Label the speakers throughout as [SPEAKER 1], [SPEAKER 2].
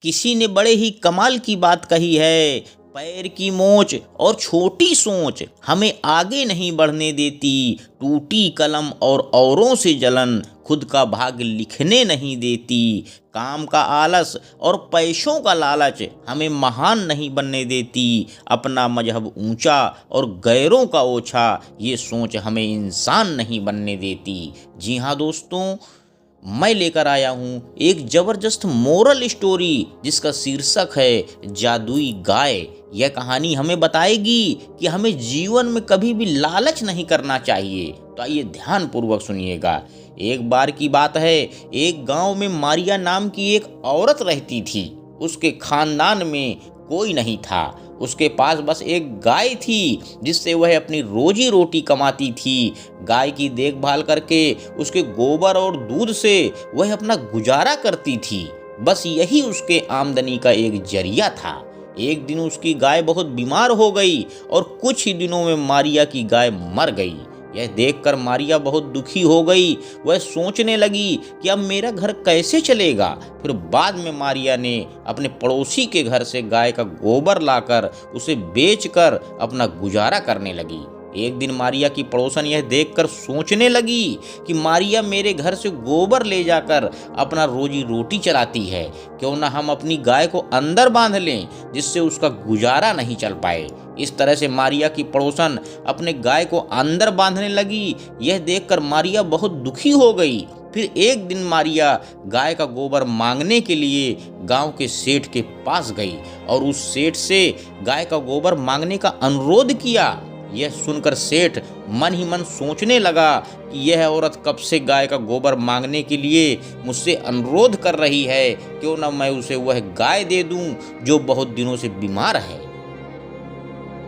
[SPEAKER 1] किसी ने बड़े ही कमाल की बात कही है। पैर की मोच और छोटी सोच हमें आगे नहीं बढ़ने देती। टूटी कलम और औरों से जलन खुद का भाग्य लिखने नहीं देती। काम का आलस और पैसों का लालच हमें महान नहीं बनने देती। अपना मजहब ऊंचा और गैरों का ओछा ये सोच हमें इंसान नहीं बनने देती। जी हाँ दोस्तों, मैं लेकर आया हूँ एक ज़बरदस्त मोरल स्टोरी जिसका शीर्षक है जादुई गाय। यह कहानी हमें बताएगी कि हमें जीवन में कभी भी लालच नहीं करना चाहिए। तो आइए ध्यानपूर्वक सुनिएगा। एक बार की बात है, एक गांव में मारिया नाम की एक औरत रहती थी। उसके खानदान में कोई नहीं था। उसके पास बस एक गाय थी जिससे वह अपनी रोजी रोटी कमाती थी। गाय की देखभाल करके उसके गोबर और दूध से वह अपना गुजारा करती थी। बस यही उसके आमदनी का एक जरिया था। एक दिन उसकी गाय बहुत बीमार हो गई और कुछ ही दिनों में मारिया की गाय मर गई। यह देखकर मारिया बहुत दुखी हो गई। वह सोचने लगी कि अब मेरा घर कैसे चलेगा। फिर बाद में मारिया ने अपने पड़ोसी के घर से गाय का गोबर लाकर उसे बेचकर अपना गुजारा करने लगी। एक दिन मारिया की पड़ोसन यह देखकर सोचने लगी कि मारिया मेरे घर से गोबर ले जाकर अपना रोजी रोटी चलाती है, क्यों ना हम अपनी गाय को अंदर बांध लें जिससे उसका गुजारा नहीं चल पाए। इस तरह से मारिया की पड़ोसन अपने गाय को अंदर बांधने लगी। यह देखकर मारिया बहुत दुखी हो गई। फिर एक दिन मारिया गाय का गोबर मांगने के लिए गांव के सेठ के पास गई और उस सेठ से गाय का गोबर मांगने का अनुरोध किया। यह सुनकर सेठ मन ही मन सोचने लगा कि यह औरत कब से गाय का गोबर मांगने के लिए मुझसे अनुरोध कर रही है, क्यों ना मैं उसे वह गाय दे दूं जो बहुत दिनों से बीमार है।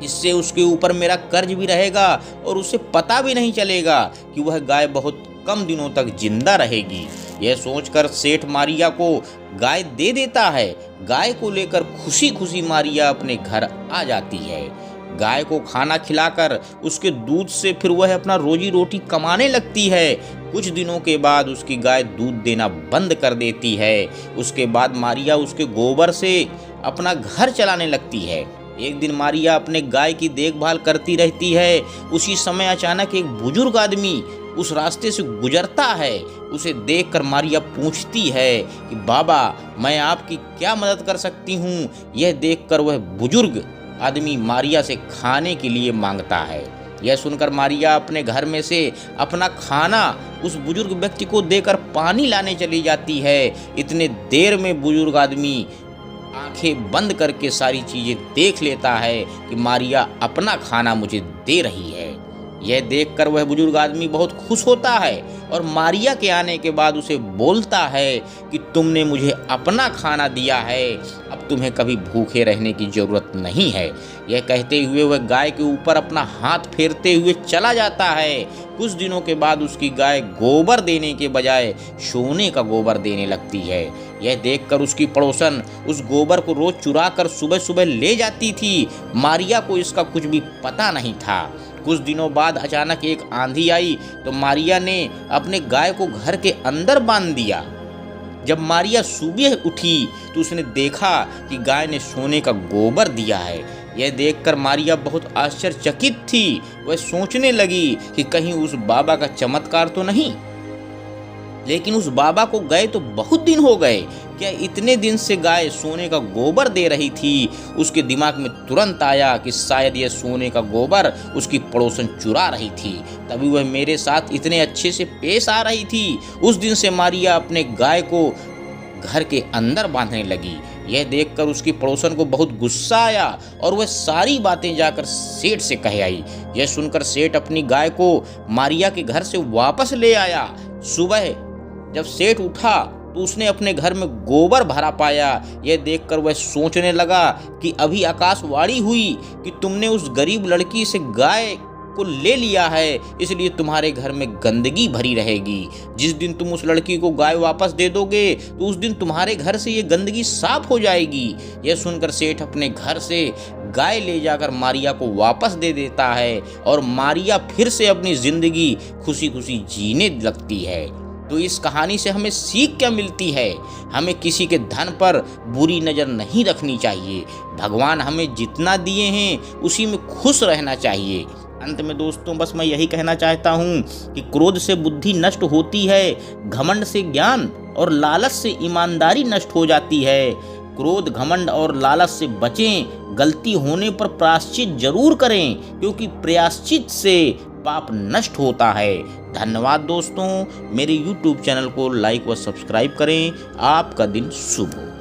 [SPEAKER 1] इससे उसके ऊपर मेरा कर्ज भी रहेगा और उसे पता भी नहीं चलेगा कि वह गाय बहुत कम दिनों तक जिंदा रहेगी। यह सोचकर सेठ मारिया को गाय दे देता है। गाय को लेकर खुशी खुशी मारिया अपने घर आ जाती है। गाय को खाना खिलाकर उसके दूध से फिर वह अपना रोजी रोटी कमाने लगती है। कुछ दिनों के बाद उसकी गाय दूध देना बंद कर देती है। उसके बाद मारिया उसके गोबर से अपना घर चलाने लगती है। एक दिन मारिया अपने गाय की देखभाल करती रहती है। उसी समय अचानक एक बुजुर्ग आदमी उस रास्ते से गुजरता है। उसे देखकर मारिया पूछती है कि बाबा, मैं आपकी क्या मदद कर सकती हूँ। यह देखकर वह बुजुर्ग आदमी मारिया से खाने के लिए मांगता है। यह सुनकर मारिया अपने घर में से अपना खाना उस बुजुर्ग व्यक्ति को देकर पानी लाने चली जाती है। इतने देर में बुजुर्ग आदमी आंखें बंद करके सारी चीजें देख लेता है कि मारिया अपना खाना मुझे दे रही है। यह देखकर वह बुजुर्ग आदमी बहुत खुश होता है और मारिया के आने के बाद उसे बोलता है कि तुमने मुझे अपना खाना दिया है, अब तुम्हें कभी भूखे रहने की जरूरत नहीं है। यह कहते हुए वह गाय के ऊपर अपना हाथ फेरते हुए चला जाता है। कुछ दिनों के बाद उसकी गाय गोबर देने के बजाय सोने का गोबर देने लगती है। यह देखकर उसकी पड़ोसन उस गोबर को रोज चुरा कर सुबह सुबह ले जाती थी। मारिया को इसका कुछ भी पता नहीं था। कुछ दिनों बाद अचानक एक आंधी आई तो मारिया ने अपने गाय को घर के अंदर बांध दिया। जब मारिया सुबह उठी तो उसने देखा कि गाय ने सोने का गोबर दिया है। यह देखकर मारिया बहुत आश्चर्यचकित थी। वह सोचने लगी कि कहीं उस बाबा का चमत्कार तो नहीं। लेकिन उस बाबा को गए तो बहुत दिन हो गए, क्या इतने दिन से गाय सोने का गोबर दे रही थी। उसके दिमाग में तुरंत आया कि शायद यह सोने का गोबर उसकी पड़ोसन चुरा रही थी, तभी वह मेरे साथ इतने अच्छे से पेश आ रही थी। उस दिन से मारिया अपने गाय को घर के अंदर बांधने लगी। यह देखकर उसकी पड़ोसन को बहुत गुस्सा आया और वह सारी बातें जाकर सेठ से कह आई। यह सुनकर सेठ अपनी गाय को मारिया के घर से वापस ले आया। सुबह जब सेठ उठा तो उसने अपने घर में गोबर भरा पाया। यह देखकर वह सोचने लगा कि अभी आकाशवाणी हुई कि तुमने उस गरीब लड़की से गाय को ले लिया है, इसलिए तुम्हारे घर में गंदगी भरी रहेगी। जिस दिन तुम उस लड़की को गाय वापस दे दोगे तो उस दिन तुम्हारे घर से ये गंदगी साफ हो जाएगी। यह सुनकर सेठ अपने घर से गाय ले जाकर मारिया को वापस दे देता है और मारिया फिर से अपनी जिंदगी खुशी खुशी जीने लगती है। तो इस कहानी से हमें सीख क्या मिलती है? हमें किसी के धन पर बुरी नज़र नहीं रखनी चाहिए। भगवान हमें जितना दिए हैं उसी में खुश रहना चाहिए। अंत में दोस्तों बस मैं यही कहना चाहता हूँ कि क्रोध से बुद्धि नष्ट होती है, घमंड से ज्ञान और लालच से ईमानदारी नष्ट हो जाती है। क्रोध, घमंड और लालच से बचें। गलती होने पर प्रायश्चित जरूर करें, क्योंकि प्रायश्चित से पाप नष्ट होता है। धन्यवाद दोस्तों। मेरे YouTube चैनल को लाइक व सब्सक्राइब करें। आपका दिन शुभ हो।